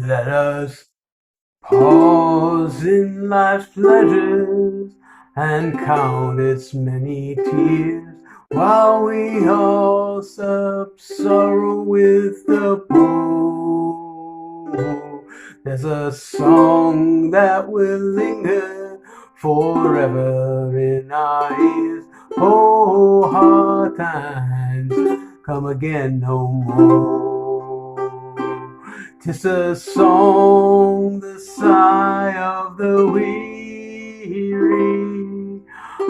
Let us pause in life's pleasures and count its many tears while we all sup sorrow with the poor. There's a song that will linger forever in our ears. Oh, hard times come again no more. 'Tis a song, the sigh of the weary.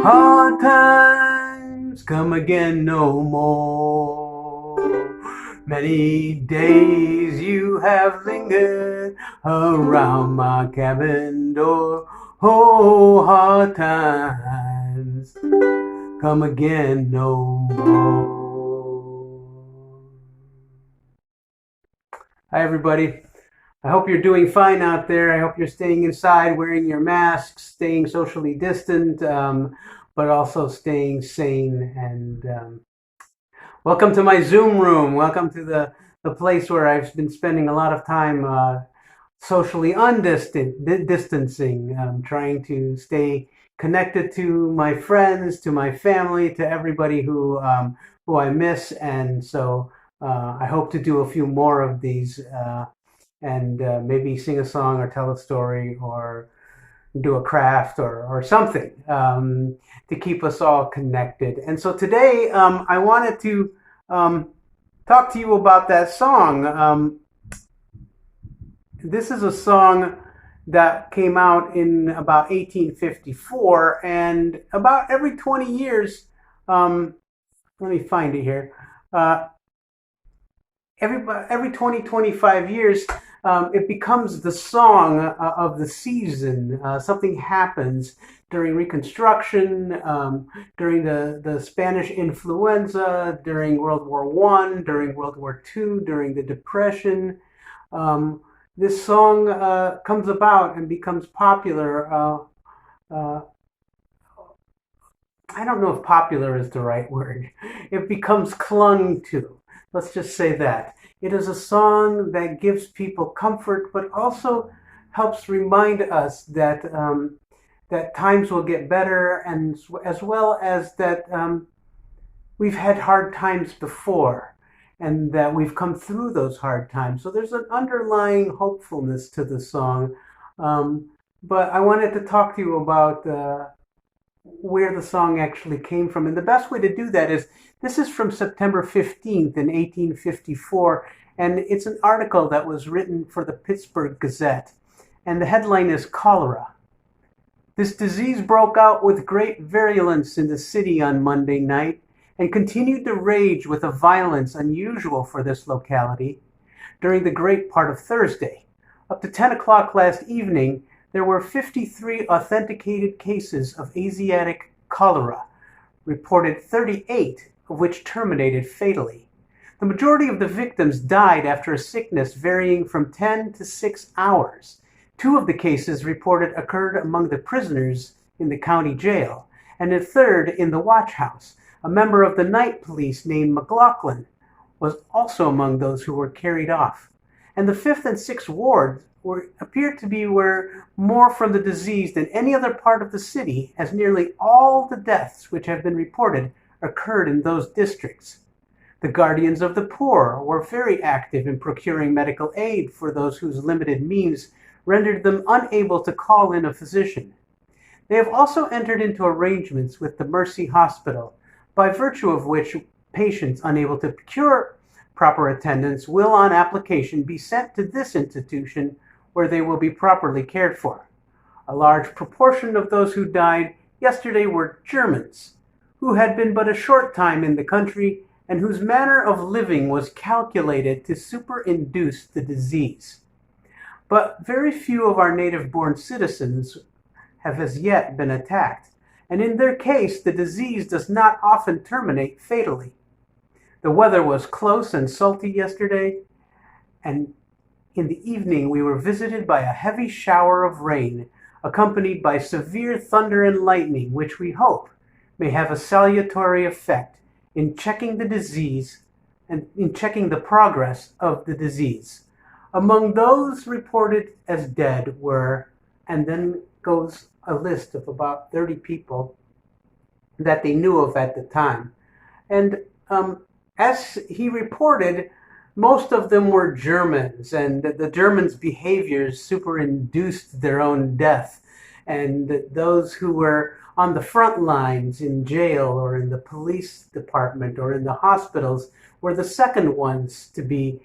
Hard times come again no more. Many days you have lingered around my cabin door. Oh, hard times come again no more. Hi, everybody. I hope you're doing fine out there. I hope you're staying inside, wearing your masks, staying socially distant, but also staying sane. And welcome to my Zoom room. Welcome to the place where I've been spending a lot of time socially distancing, trying to stay connected to my friends, to my family, to everybody who I miss. And so I hope to do a few more of these and maybe sing a song or tell a story or do a craft or something to keep us all connected. And so today I wanted to talk to you about that song. This is a song that came out in about 1854, and about every 20 years, let me find it here. Every 20, 25 years, it becomes the song of the season. Something happens during Reconstruction, during the Spanish influenza, during World War I, during World War II, during the Depression. This song comes about and becomes popular. I don't know if popular is the right word. It becomes clung to. Let's just say that. It is a song that gives people comfort, but also helps remind us that that times will get better, and as well as that we've had hard times before, and that we've come through those hard times. So there's an underlying hopefulness to the song. But I wanted to talk to you about where the song actually came from. And the best way to do that is, this is from September 15th in 1854, and it's an article that was written for the Pittsburgh Gazette. And the headline is Cholera. This disease broke out with great virulence in the city on Monday night and continued to rage with a violence unusual for this locality during the great part of Thursday. Up to 10 o'clock last evening, there were 53 authenticated cases of Asiatic cholera, reported 38 of which terminated fatally. The majority of the victims died after a sickness varying from 10 to 6 hours. 2 of the cases reported occurred among the prisoners in the county jail, and a third in the watch house. A member of the night police named McLaughlin was also among those who were carried off. And the 5th and 6th wards appear to be where more from the disease than any other part of the city, as nearly all the deaths which have been reported occurred in those districts. The Guardians of the Poor were very active in procuring medical aid for those whose limited means rendered them unable to call in a physician. They have also entered into arrangements with the Mercy Hospital, by virtue of which patients unable to procure proper attendance will, on application, be sent to this institution where they will be properly cared for. A large proportion of those who died yesterday were Germans, who had been but a short time in the country and whose manner of living was calculated to superinduce the disease. But very few of our native-born citizens have as yet been attacked, and in their case the disease does not often terminate fatally. The weather was close and sultry yesterday, and in the evening we were visited by a heavy shower of rain, accompanied by severe thunder and lightning, which we hope may have a salutary effect in checking the disease and in checking the progress of the disease. Among those reported as dead were, and then goes a list of about 30 people that they knew of at the time. And as he reported, most of them were Germans, and the Germans' behaviors superinduced their own death. And those who were on the front lines in jail or in the police department or in the hospitals were the second ones to be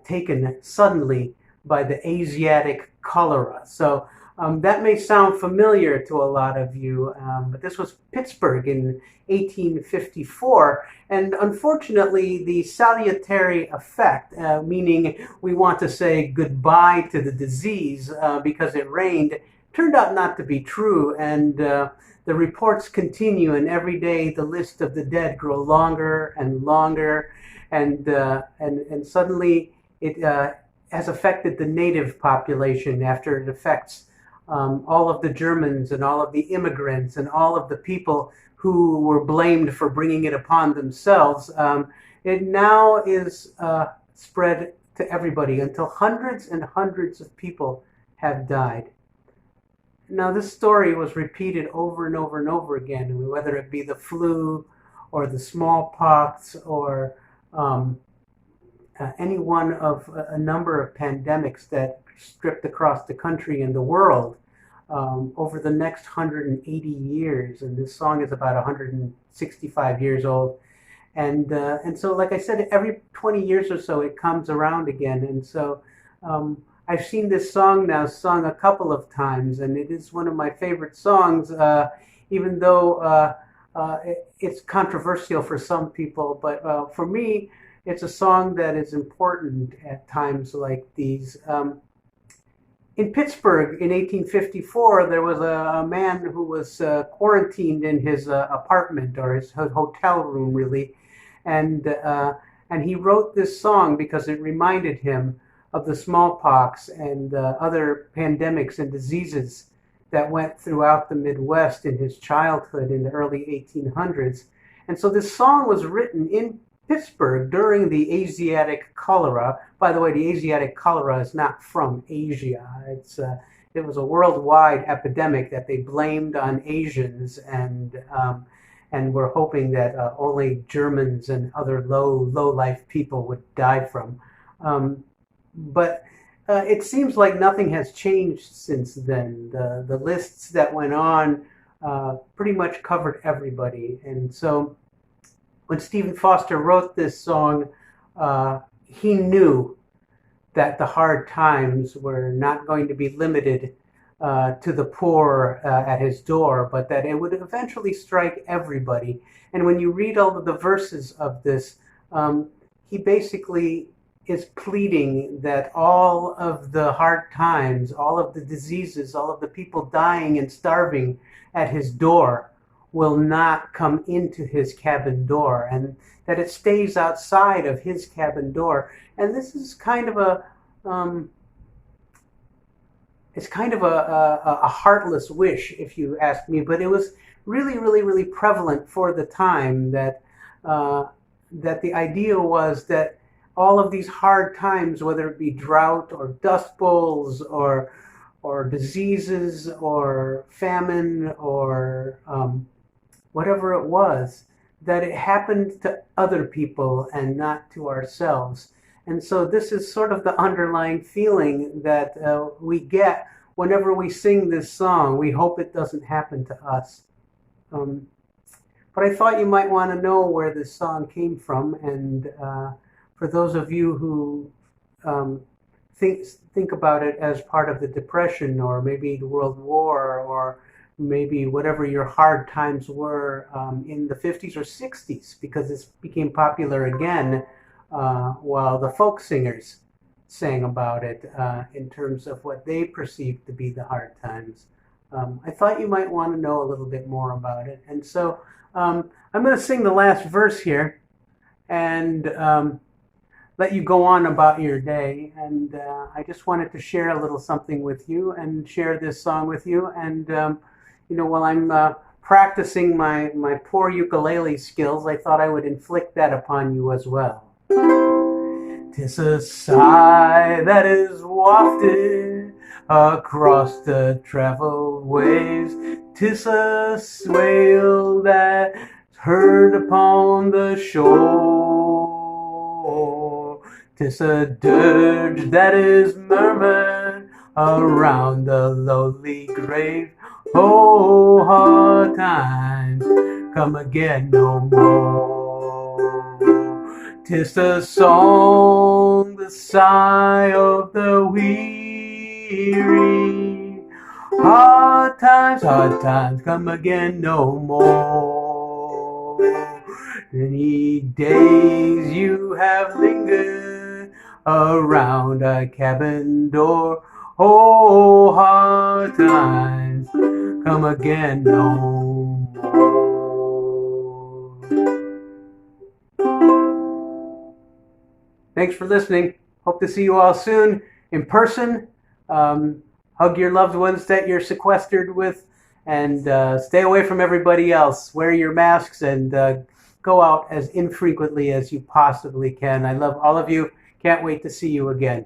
taken suddenly by the Asiatic cholera. So that may sound familiar to a lot of you, but this was Pittsburgh in 1854. And unfortunately, the salutary effect, meaning we want to say goodbye to the disease because it rained, turned out not to be true. And the reports continue, and every day the list of the dead grow longer and longer. And suddenly it has affected the native population after it affects all of the Germans and all of the immigrants and all of the people who were blamed for bringing it upon themselves. It now is spread to everybody until hundreds and hundreds of people have died. Now, this story was repeated over and over and over again, whether it be the flu or the smallpox or any one of a number of pandemics that stripped across the country and the world over the next 180 years. And this song is about 165 years old. And so, like I said, every 20 years or so, it comes around again. And so I've seen this song now sung a couple of times, and it is one of my favorite songs, even though it's controversial for some people. But for me, it's a song that is important at times like these. In Pittsburgh in 1854, there was a man who was quarantined in his apartment or his hotel room, really, and he wrote this song because it reminded him of the smallpox and other pandemics and diseases that went throughout the Midwest in his childhood in the early 1800s. And so this song was written in Pittsburgh during the Asiatic cholera. By the way, the Asiatic cholera is not from Asia. It was a worldwide epidemic that they blamed on Asians, and were hoping that only Germans and other low life people would die from. But it seems like nothing has changed since then. The lists that went on pretty much covered everybody, and so when Stephen Foster wrote this song, he knew that the hard times were not going to be limited to the poor at his door, but that it would eventually strike everybody. And when you read all of the verses of this, he basically is pleading that all of the hard times, all of the diseases, all of the people dying and starving at his door will not come into his cabin door, and that it stays outside of his cabin door. And this is kind of a heartless wish, if you ask me, but it was really, really, really prevalent for the time that the idea was that all of these hard times, whether it be drought or dust bowls or diseases or famine or whatever it was, that it happened to other people and not to ourselves. And so this is sort of the underlying feeling that we get whenever we sing this song. We hope it doesn't happen to us. But I thought you might want to know where this song came from. And for those of you who think about it as part of the Depression or maybe the World War or maybe whatever your hard times were in the 50s or 60s, because this became popular again while the folk singers sang about it in terms of what they perceived to be the hard times. I thought you might want to know a little bit more about it. And so I'm going to sing the last verse here and let you go on about your day. And I just wanted to share a little something with you and share this song with you. And while I'm practicing my poor ukulele skills, I thought I would inflict that upon you as well. 'Tis a sigh that is wafted across the traveled waves. 'Tis a wail that's heard upon the shore. 'Tis a dirge that is murmured around the lowly grave. Oh, hard times come again no more. 'Tis the song, the sigh of the weary. Hard times come again no more. Many days you have lingered around a cabin door. Oh, hard times come again no more. Thanks for listening. Hope to see you all soon in person. Hug your loved ones that you're sequestered with, and stay away from everybody else. Wear your masks and go out as infrequently as you possibly can. I love all of you. Can't wait to see you again.